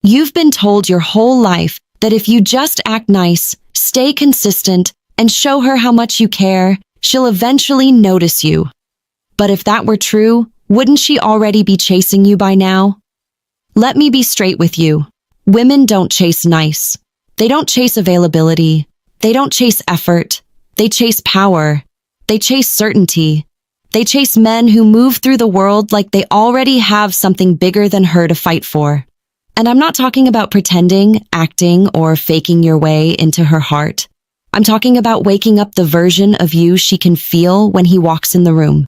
You've been told your whole life that if you just act nice, stay consistent, and show her how much you care, she'll eventually notice you. But if that were true, wouldn't she already be chasing you by now? Let me be straight with you. Women don't chase nice. They don't chase availability. They don't chase effort. They chase power. They chase certainty. They chase men who move through the world like they already have something bigger than her to fight for. And I'm not talking about pretending, acting, or faking your way into her heart. I'm talking about waking up the version of you she can feel when he walks in the room.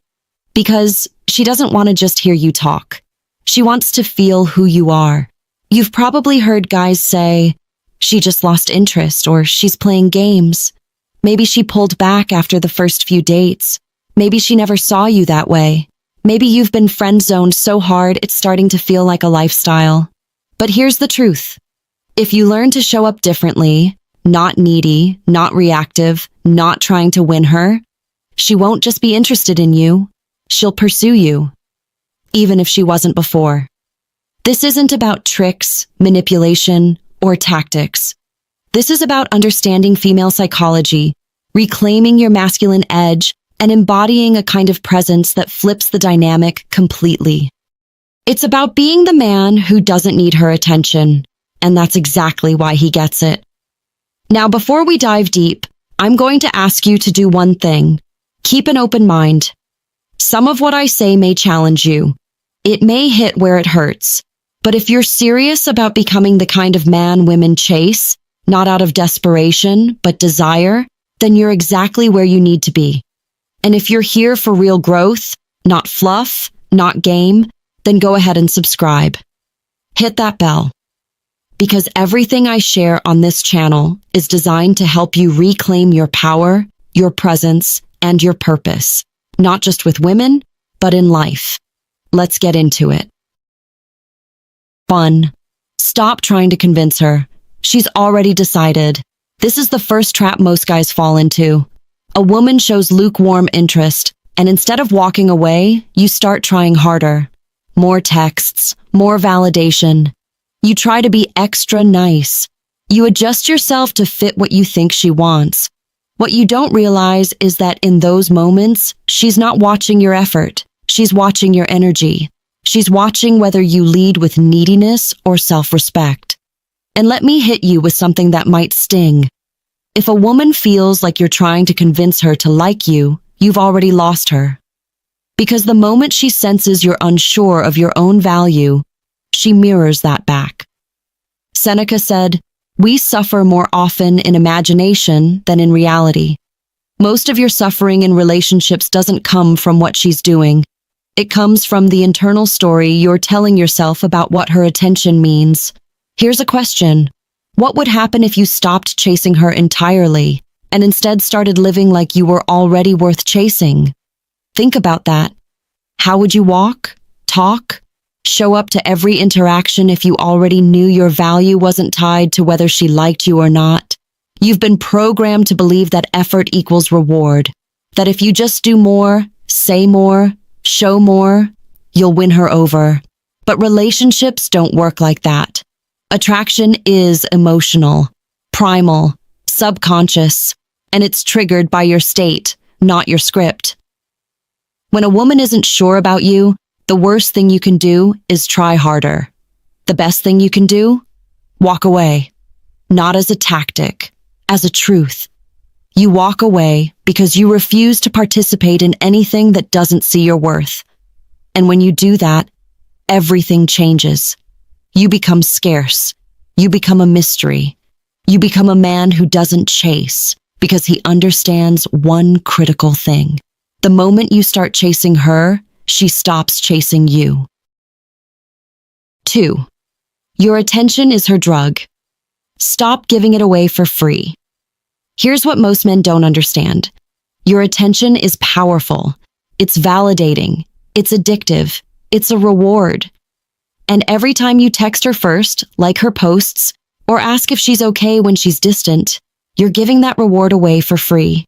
Because she doesn't want to just hear you talk. She wants to feel who you are. You've probably heard guys say, she just lost interest, or she's playing games. Maybe she pulled back after the first few dates. Maybe she never saw you that way. Maybe you've been friend-zoned so hard it's starting to feel like a lifestyle. But here's the truth. If you learn to show up differently, not needy, not reactive, not trying to win her, she won't just be interested in you. She'll pursue you, even if she wasn't before. This isn't about tricks, manipulation, or tactics. This is about understanding female psychology, reclaiming your masculine edge, and embodying a kind of presence that flips the dynamic completely. It's about being the man who doesn't need her attention, and that's exactly why he gets it. Now, before we dive deep, I'm going to ask you to do one thing. Keep an open mind. Some of what I say may challenge you. It may hit where it hurts. But if you're serious about becoming the kind of man women chase, not out of desperation, but desire, then you're exactly where you need to be. And if you're here for real growth, not fluff, not game, then go ahead and subscribe. Hit that bell. Because everything I share on this channel is designed to help you reclaim your power, your presence, and your purpose. Not just with women, but in life. Let's get into it. 1. Stop trying to convince her. She's already decided. This is the first trap most guys fall into. A woman shows lukewarm interest, and instead of walking away, you start trying harder. More texts, more validation. You try to be extra nice. You adjust yourself to fit what you think she wants. What you don't realize is that in those moments, she's not watching your effort. She's watching your energy. She's watching whether you lead with neediness or self-respect. And let me hit you with something that might sting. If a woman feels like you're trying to convince her to like you, you've already lost her. Because the moment she senses you're unsure of your own value, she mirrors that back. Seneca said, "We suffer more often in imagination than in reality." Most of your suffering in relationships doesn't come from what she's doing. It comes from the internal story you're telling yourself about what her attention means. Here's a question. What would happen if you stopped chasing her entirely and instead started living like you were already worth chasing? Think about that. How would you walk, talk, show up to every interaction if you already knew your value wasn't tied to whether she liked you or not? You've been programmed to believe that effort equals reward, that if you just do more, say more, show more, you'll win her over. But relationships don't work like that. Attraction is emotional, primal, subconscious, and it's triggered by your state, not your script. When a woman isn't sure about you, the worst thing you can do is try harder. The best thing you can do? Walk away. Not as a tactic, as a truth. You walk away because you refuse to participate in anything that doesn't see your worth. And when you do that, everything changes. You become scarce. You become a mystery. You become a man who doesn't chase because he understands one critical thing. The moment you start chasing her, she stops chasing you. 2. Your attention is her drug. Stop giving it away for free. Here's what most men don't understand. Your attention is powerful. It's validating. It's addictive. It's a reward. And every time you text her first, like her posts, or ask if she's okay when she's distant, you're giving that reward away for free.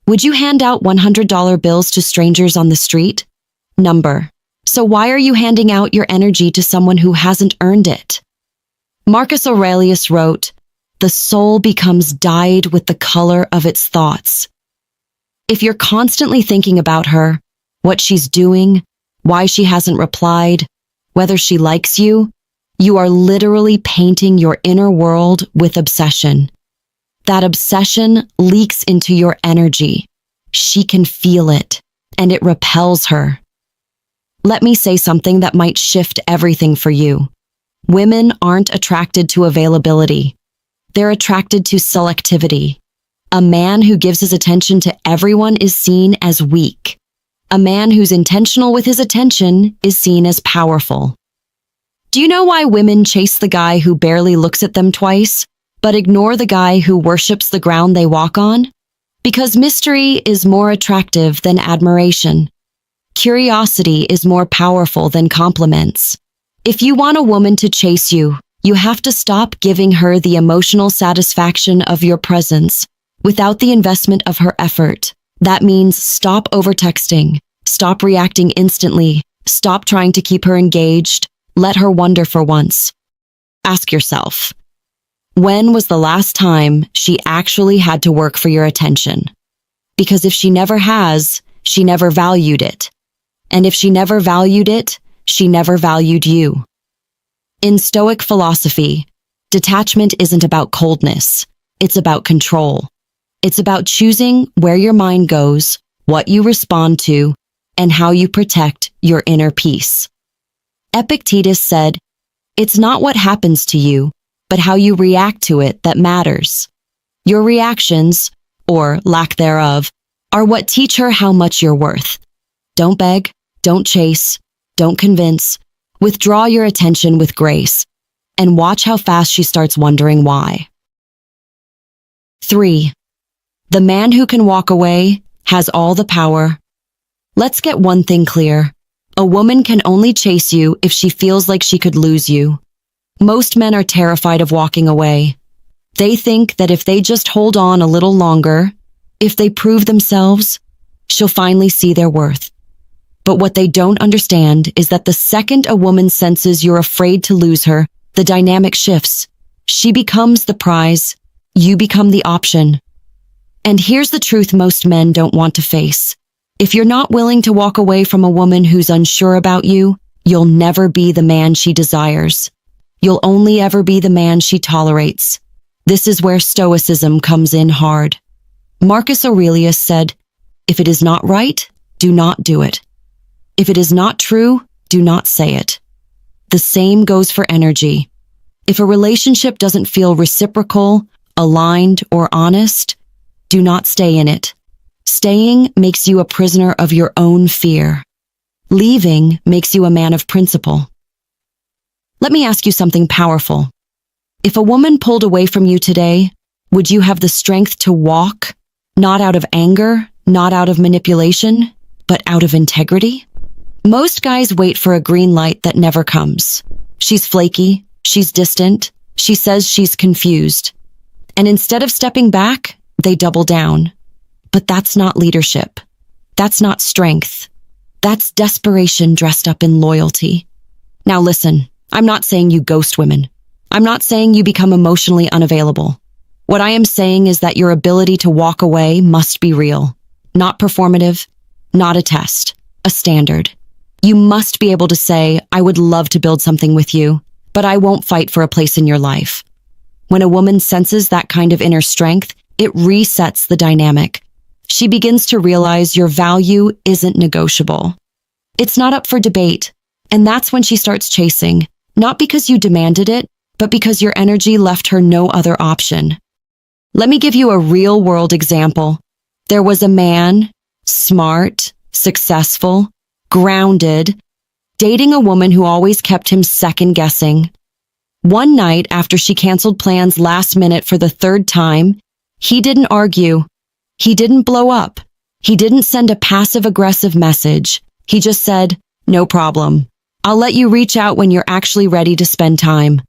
Would you hand out $100 bills to strangers on the street? Number. So why are you handing out your energy to someone who hasn't earned it? Marcus Aurelius wrote, "The soul becomes dyed with the color of its thoughts." If you're constantly thinking about her, what she's doing, why she hasn't replied, whether she likes you, you are literally painting your inner world with obsession. That obsession leaks into your energy. She can feel it, and it repels her. Let me say something that might shift everything for you. Women aren't attracted to availability. They're attracted to selectivity. A man who gives his attention to everyone is seen as weak. A man who's intentional with his attention is seen as powerful. Do you know why women chase the guy who barely looks at them twice, but ignore the guy who worships the ground they walk on? Because mystery is more attractive than admiration. Curiosity is more powerful than compliments. If you want a woman to chase you, you have to stop giving her the emotional satisfaction of your presence without the investment of her effort. That means stop overtexting, stop reacting instantly, stop trying to keep her engaged, let her wonder for once. Ask yourself, when was the last time she actually had to work for your attention? Because if she never has, she never valued it. And if she never valued it, she never valued you. In Stoic philosophy, detachment isn't about coldness, it's about control. It's about choosing where your mind goes, what you respond to, and how you protect your inner peace. Epictetus said, "It's not what happens to you, but how you react to it that matters." Your reactions, or lack thereof, are what teach her how much you're worth. Don't beg, don't chase, don't convince. Withdraw your attention with grace, and watch how fast she starts wondering why. 3. The man who can walk away has all the power. Let's get one thing clear. A woman can only chase you if she feels like she could lose you. Most men are terrified of walking away. They think that if they just hold on a little longer, if they prove themselves, she'll finally see their worth. But what they don't understand is that the second a woman senses you're afraid to lose her, the dynamic shifts. She becomes the prize. You become the option. And here's the truth most men don't want to face. If you're not willing to walk away from a woman who's unsure about you, you'll never be the man she desires. You'll only ever be the man she tolerates. This is where stoicism comes in hard. Marcus Aurelius said, "If it is not right, do not do it. If it is not true, do not say it." The same goes for energy. If a relationship doesn't feel reciprocal, aligned, or honest, do not stay in it. Staying makes you a prisoner of your own fear. Leaving makes you a man of principle. Let me ask you something powerful. If a woman pulled away from you today, would you have the strength to walk, not out of anger, not out of manipulation, but out of integrity? Most guys wait for a green light that never comes. She's flaky, she's distant, she says she's confused. And instead of stepping back, they double down. But that's not leadership. That's not strength. That's desperation dressed up in loyalty. Now listen, I'm not saying you ghost women. I'm not saying you become emotionally unavailable. What I am saying is that your ability to walk away must be real. Not performative, not a test, a standard. You must be able to say, "I would love to build something with you, but I won't fight for a place in your life." When a woman senses that kind of inner strength, it resets the dynamic. She begins to realize your value isn't negotiable. It's not up for debate. And that's when she starts chasing, not because you demanded it, but because your energy left her no other option. Let me give you a real-world example. There was a man, smart, successful, grounded, dating a woman who always kept him second-guessing. One night after she canceled plans last minute for the third time, he didn't argue. He didn't blow up. He didn't send a passive-aggressive message. He just said, "No problem. I'll let you reach out when you're actually ready to spend time."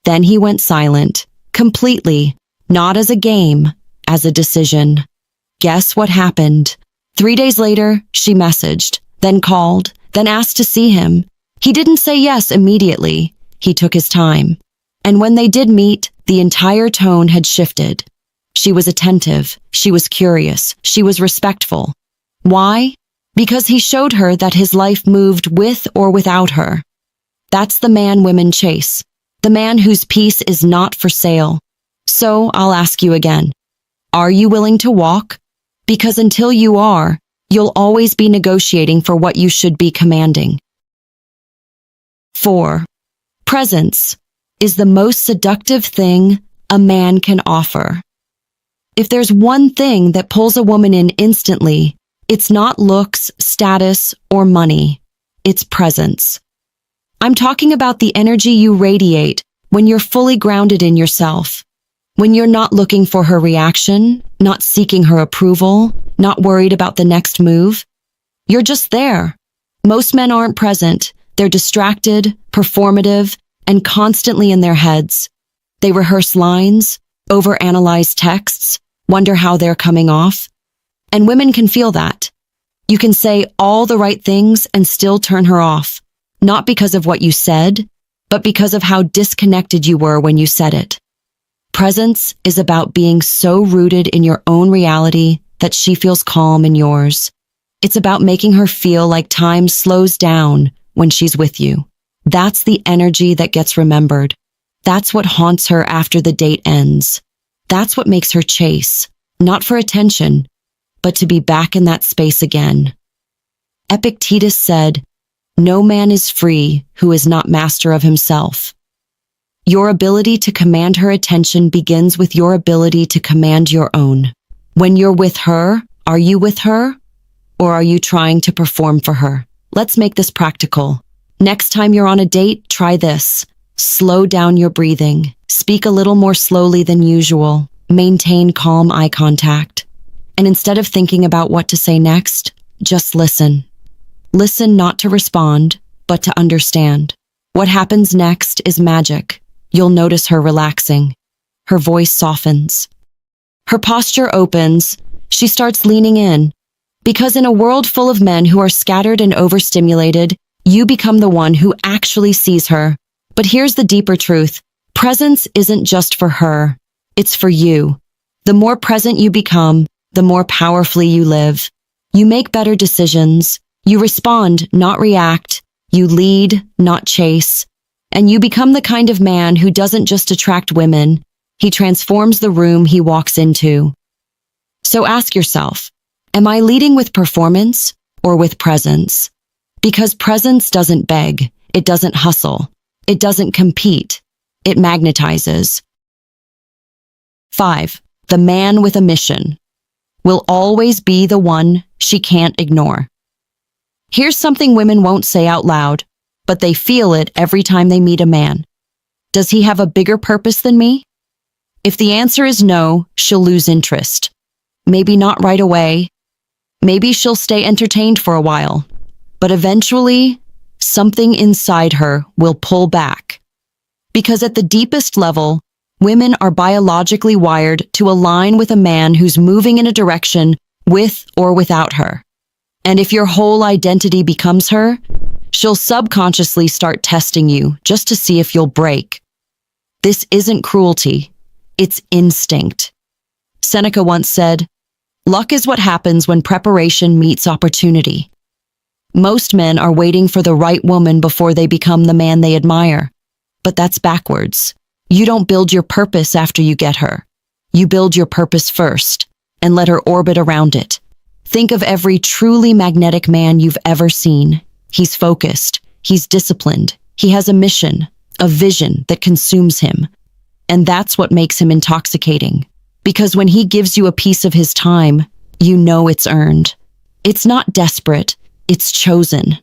Then he went silent, completely, not as a game, as a decision. Guess what happened? 3 days later, she messaged, then called, then asked to see him. He didn't say yes immediately. He took his time. And when they did meet, the entire tone had shifted. She was attentive, she was curious, she was respectful. Why? Because he showed her that his life moved with or without her. That's the man women chase, the man whose peace is not for sale. So I'll ask you again, are you willing to walk? Because until you are, you'll always be negotiating for what you should be commanding. 4. Presence is the most seductive thing a man can offer. If there's one thing that pulls a woman in instantly, it's not looks, status, or money. It's presence. I'm talking about the energy you radiate when you're fully grounded in yourself. When you're not looking for her reaction, not seeking her approval, not worried about the next move. You're just there. Most men aren't present. They're distracted, performative, and constantly in their heads. They rehearse lines, overanalyze texts, wonder how they're coming off. And women can feel that. You can say all the right things and still turn her off, not because of what you said, but because of how disconnected you were when you said it. Presence is about being so rooted in your own reality that she feels calm in yours. It's about making her feel like time slows down when she's with you. That's the energy that gets remembered. That's what haunts her after the date ends. That's what makes her chase, not for attention, but to be back in that space again. Epictetus said, "No man is free who is not master of himself." Your ability to command her attention begins with your ability to command your own. When you're with her, are you with her? Or are you trying to perform for her? Let's make this practical. Next time you're on a date, try this. Slow down your breathing. Speak a little more slowly than usual. Maintain calm eye contact. And instead of thinking about what to say next, just listen. Listen not to respond, but to understand. What happens next is magic. You'll notice her relaxing. Her voice softens. Her posture opens. She starts leaning in. Because in a world full of men who are scattered and overstimulated, you become the one who actually sees her. But here's the deeper truth. Presence isn't just for her. It's for you. The more present you become, the more powerfully you live. You make better decisions. You respond, not react. You lead, not chase. And you become the kind of man who doesn't just attract women. He transforms the room he walks into. So ask yourself, am I leading with performance or with presence? Because presence doesn't beg. It doesn't hustle. It doesn't compete. It magnetizes. 5. The man with a mission will always be the one she can't ignore. Here's something women won't say out loud, but they feel it every time they meet a man. Does he have a bigger purpose than me? If the answer is no, she'll lose interest. Maybe not right away. Maybe she'll stay entertained for a while. But eventually, something inside her will pull back. Because at the deepest level, women are biologically wired to align with a man who's moving in a direction with or without her. And if your whole identity becomes her, she'll subconsciously start testing you just to see if you'll break. This isn't cruelty. It's instinct. Seneca once said, "Luck is what happens when preparation meets opportunity." Most men are waiting for the right woman before they become the man they admire. But that's backwards. You don't build your purpose after you get her. You build your purpose first and let her orbit around it. Think of every truly magnetic man you've ever seen. He's focused. He's disciplined. He has a mission, a vision that consumes him. And that's what makes him intoxicating. Because when he gives you a piece of his time, you know it's earned. It's not desperate. It's chosen.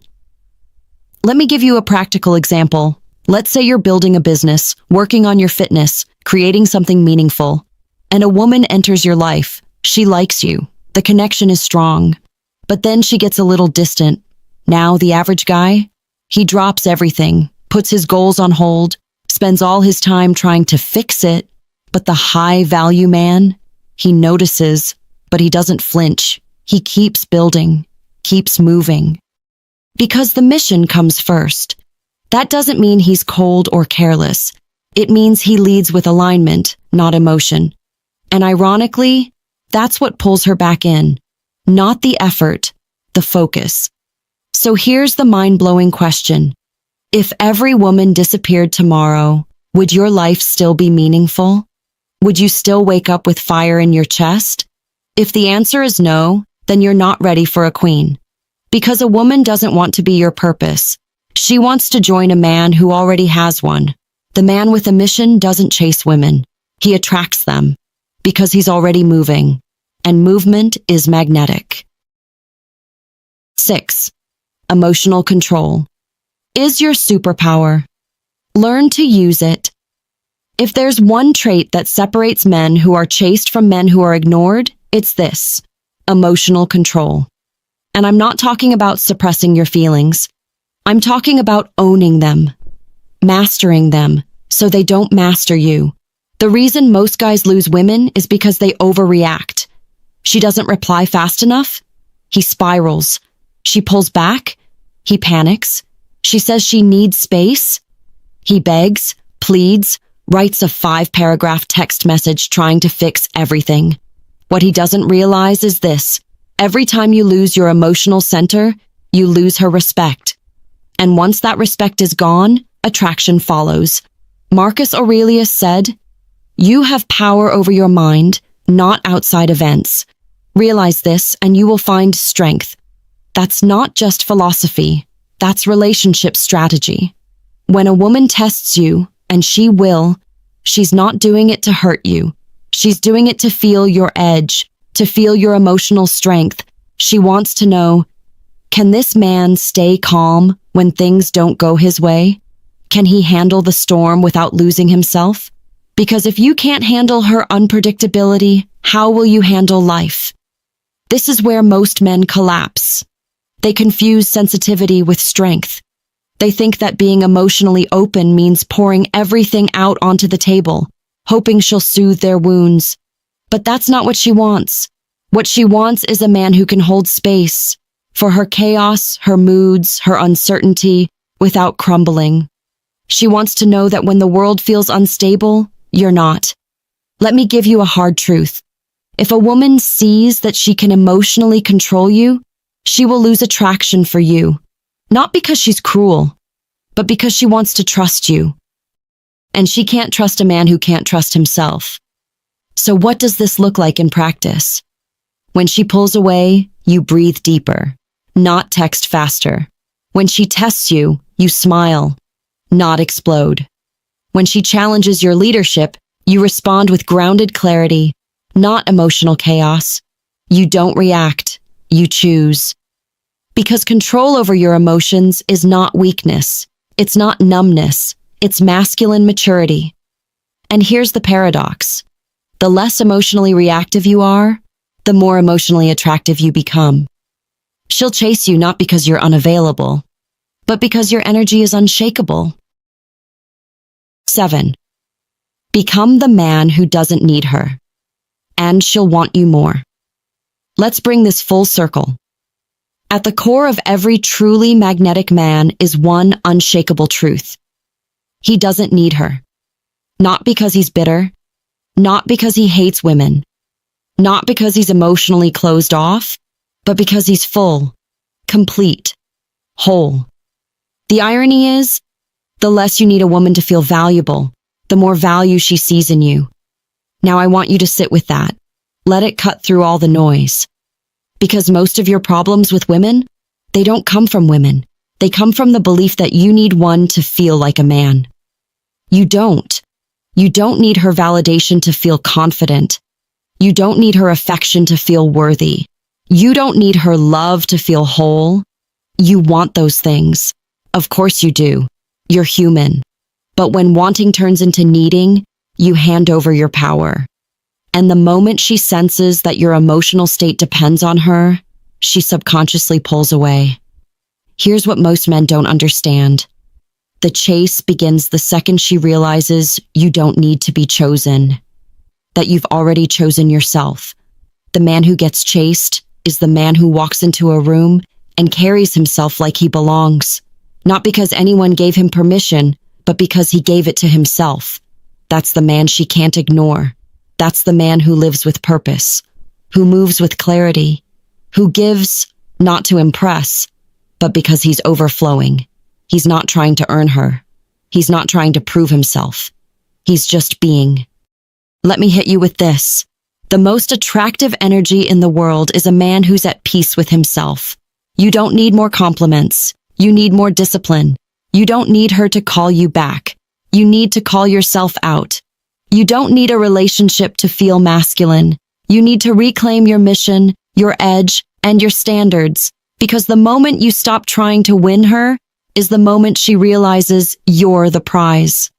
Let me give you a practical example. Let's say you're building a business, working on your fitness, creating something meaningful, and a woman enters your life. She likes you. The connection is strong. But then she gets a little distant. Now, the average guy, he drops everything, puts his goals on hold, spends all his time trying to fix it. But the high-value man, he notices, but he doesn't flinch. He keeps building, keeps moving. Because the mission comes first. That doesn't mean he's cold or careless. It means he leads with alignment, not emotion. And ironically, that's what pulls her back in. Not the effort, the focus. So here's the mind-blowing question. If every woman disappeared tomorrow, would your life still be meaningful? Would you still wake up with fire in your chest? If the answer is no, then you're not ready for a queen. Because a woman doesn't want to be your purpose. She wants to join a man who already has one. The man with a mission doesn't chase women. He attracts them because he's already moving, and movement is magnetic. 6. Emotional control is your superpower. Learn to use it. If there's one trait that separates men who are chased from men who are ignored, it's this: emotional control. And I'm not talking about suppressing your feelings. I'm talking about owning them, mastering them, so they don't master you. The reason most guys lose women is because they overreact. She doesn't reply fast enough. He spirals. She pulls back. He panics. She says she needs space. He begs, pleads, writes a 5-paragraph text message trying to fix everything. What he doesn't realize is this: every time you lose your emotional center, you lose her respect. And once that respect is gone, attraction follows. Marcus Aurelius said, "You have power over your mind, not outside events." Realize this and you will find strength. That's not just philosophy. That's relationship strategy. When a woman tests you, and she will, she's not doing it to hurt you. She's doing it to feel your edge, to feel your emotional strength. She wants to know, can this man stay calm when things don't go his way? Can he handle the storm without losing himself? Because if you can't handle her unpredictability, how will you handle life? This is where most men collapse. They confuse sensitivity with strength. They think that being emotionally open means pouring everything out onto the table, hoping she'll soothe their wounds. But that's not what she wants. What she wants is a man who can hold space for her chaos, her moods, her uncertainty, without crumbling. She wants to know that when the world feels unstable, you're not. Let me give you a hard truth. If a woman sees that she can emotionally control you, she will lose attraction for you. Not because she's cruel, but because she wants to trust you. And she can't trust a man who can't trust himself. So what does this look like in practice? When she pulls away, you breathe deeper, not text faster. When she tests you, you smile, not explode. When she challenges your leadership, you respond with grounded clarity, not emotional chaos. You don't react, you choose. Because control over your emotions is not weakness. It's not numbness. It's masculine maturity. And here's the paradox. The less emotionally reactive you are, the more emotionally attractive you become. She'll chase you not because you're unavailable, but because your energy is unshakable. 7. Become the man who doesn't need her, and she'll want you more. Let's bring this full circle. At the core of every truly magnetic man is one unshakable truth. He doesn't need her. Not because he's bitter, not because he hates women, not because he's emotionally closed off, but because he's full, complete, whole. The irony is, the less you need a woman to feel valuable, the more value she sees in you. Now I want you to sit with that. Let it cut through all the noise. Because most of your problems with women, they don't come from women. They come from the belief that you need one to feel like a man. You don't. You don't need her validation to feel confident. You don't need her affection to feel worthy. You don't need her love to feel whole. You want those things. Of course you do. You're human. But when wanting turns into needing, you hand over your power. And the moment she senses that your emotional state depends on her, she subconsciously pulls away. Here's what most men don't understand. The chase begins the second she realizes you don't need to be chosen, that you've already chosen yourself. The man who gets chased is the man who walks into a room and carries himself like he belongs, not because anyone gave him permission, but because he gave it to himself. That's the man she can't ignore. That's the man who lives with purpose, who moves with clarity, who gives not to impress, but because he's overflowing. He's not trying to earn her. He's not trying to prove himself. He's just being. Let me hit you with this. The most attractive energy in the world is a man who's at peace with himself. You don't need more compliments. You need more discipline. You don't need her to call you back. You need to call yourself out. You don't need a relationship to feel masculine. You need to reclaim your mission, your edge, and your standards, because the moment you stop trying to win her is the moment she realizes you're the prize.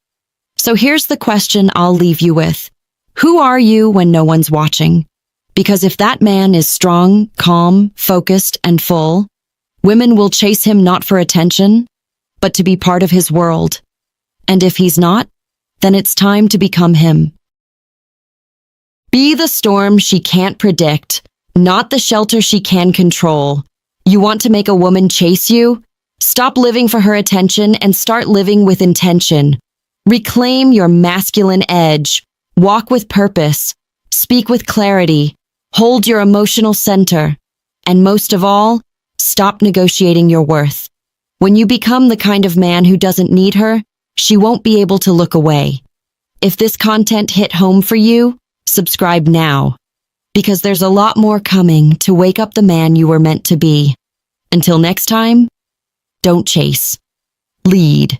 So here's the question I'll leave you with. Who are you when no one's watching? Because if that man is strong, calm, focused, and full, women will chase him not for attention, but to be part of his world. And if he's not, then it's time to become him. Be the storm she can't predict, not the shelter she can control. You want to make a woman chase you? Stop living for her attention and start living with intention. Reclaim your masculine edge. Walk with purpose. Speak with clarity. Hold your emotional center. And most of all, stop negotiating your worth. When you become the kind of man who doesn't need her, she won't be able to look away. If this content hit home for you, subscribe now, because there's a lot more coming to wake up the man you were meant to be. Until next time, don't chase. Lead.